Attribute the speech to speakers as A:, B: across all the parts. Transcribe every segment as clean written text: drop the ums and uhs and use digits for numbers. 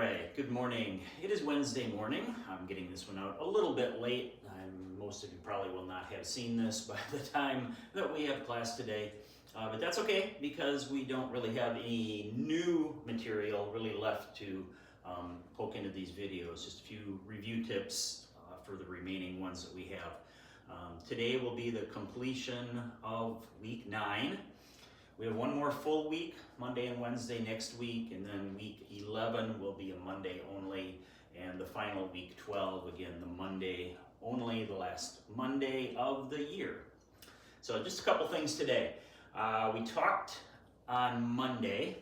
A: right, good morning. It is Wednesday morning. I'm getting this one out a little bit late. Most of you probably will not have seen this by the time that we have class today. But that's okay because we don't really have any new material really left to poke into these videos. Just a few review tips for the remaining ones that we have. Today will be the completion of week 9. We have one more full week, Monday and Wednesday next week, and then week 11 will be a Monday only, and the final week 12, again, the Monday only, the last Monday of the year. So just a couple things today. We talked on Monday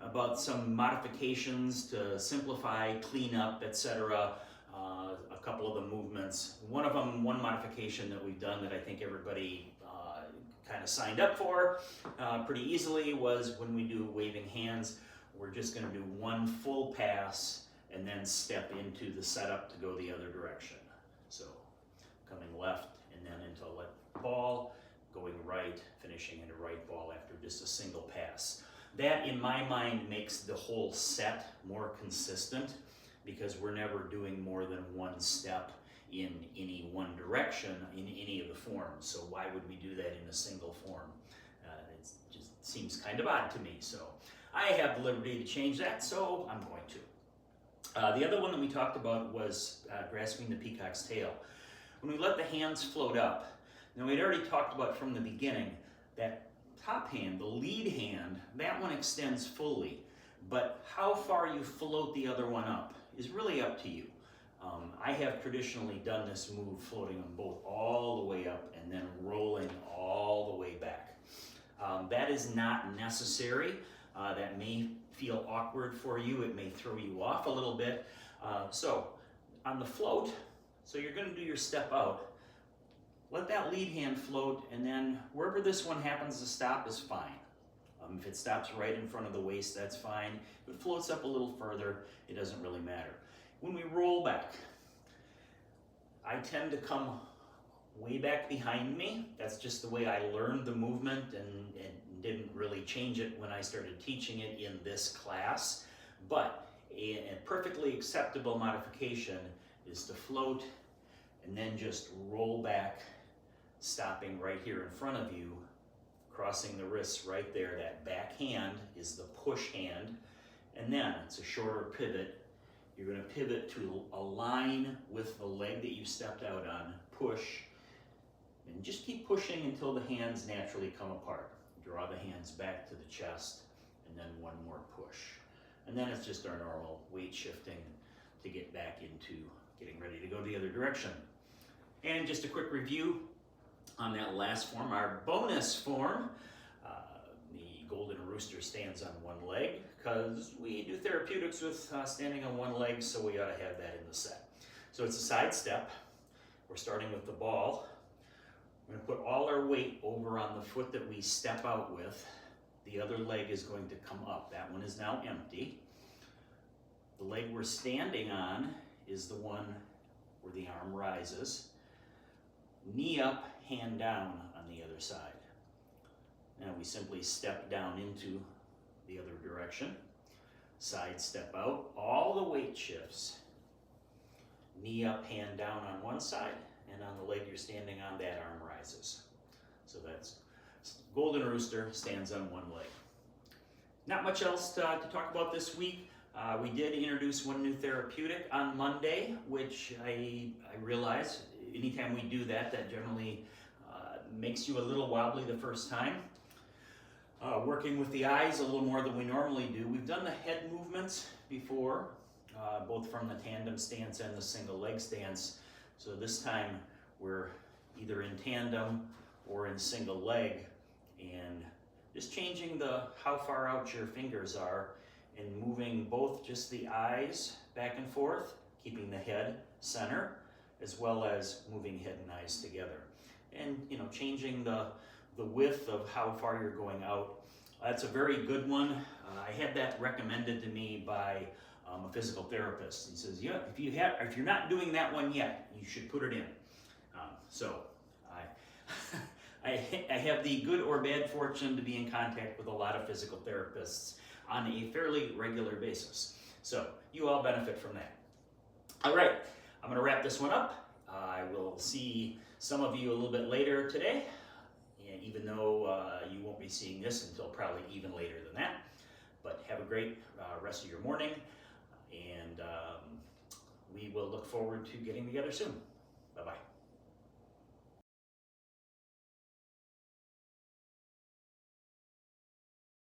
A: about some modifications to simplify, clean up, etc. A couple of the movements. One modification that we've done that I think everybody kind of signed up for pretty easily was when we do waving hands, we're just going to do one full pass and then step into the setup to go the other direction. So coming left and then into a left ball, going right, finishing into right ball after just a single pass. That, in my mind, makes the whole set more consistent because we're never doing more than one step in any one direction in any of the forms. So why would we do that in a single form? It just seems kind of odd to me. So I have the liberty to change that, so I'm going to. The other one that we talked about was grasping the peacock's tail. When we let the hands float up, now we'd already talked about from the beginning that top hand, the lead hand, that one extends fully, but how far you float the other one up is really up to you. I have traditionally done this move floating them both all the way up and then rolling all the way back. That is not necessary. That may feel awkward for you. It may throw you off a little bit. So on the float, so you're going to do your step out. Let that lead hand float, and then wherever this one happens to stop is fine. If it stops right in front of the waist, that's fine. If it floats up a little further, it doesn't really matter. When we roll back, I tend to come way back behind me. That's just the way I learned the movement and didn't really change it when I started teaching it in this class. But a perfectly acceptable modification is to float and then just roll back, stopping right here in front of you, crossing the wrists right there. That back hand is the push hand, and then it's a shorter pivot. You're going to pivot to align with the leg that you stepped out on, push, and just keep pushing until the hands naturally come apart. Draw the hands back to the chest, and then one more push. And then it's just our normal weight shifting to get back into getting ready to go the other direction. And just a quick review on that last form, our bonus form. The Golden Rooster stands on one leg because we do therapeutics with standing on one leg, so we ought to have that in the set. So it's a side step. We're starting with the ball. We're going to put all our weight over on the foot that we step out with. The other leg is going to come up. That one is now empty. The leg we're standing on is the one where the arm rises. Knee up, hand down on the other side. Now we simply step down into the other direction. Side step out, all the weight shifts. Knee up, hand down on one side, and on the leg you're standing on, that arm rises. So that's Golden Rooster stands on one leg. Not much else to talk about this week. We did introduce one new therapeutic on Monday, which I realize anytime we do that, that generally makes you a little wobbly the first time. Working with the eyes a little more than we normally do. We've done the head movements before, both from the tandem stance and the single leg stance. So this time we're either in tandem or in single leg, and just changing how far out your fingers are and moving both just the eyes back and forth, keeping the head center, as well as moving head and eyes together. And changing the width of how far you're going out. That's a very good one. I had that recommended to me by a physical therapist. He says, yeah, if you're not doing that one yet, you should put it in. So I have the good or bad fortune to be in contact with a lot of physical therapists on a fairly regular basis. So you all benefit from that. All right, I'm going to wrap this one up. I will see some of you a little bit later today, and even though you won't be seeing this until probably even later than that. But have a great rest of your morning, and we will look forward to getting together soon. Bye-bye.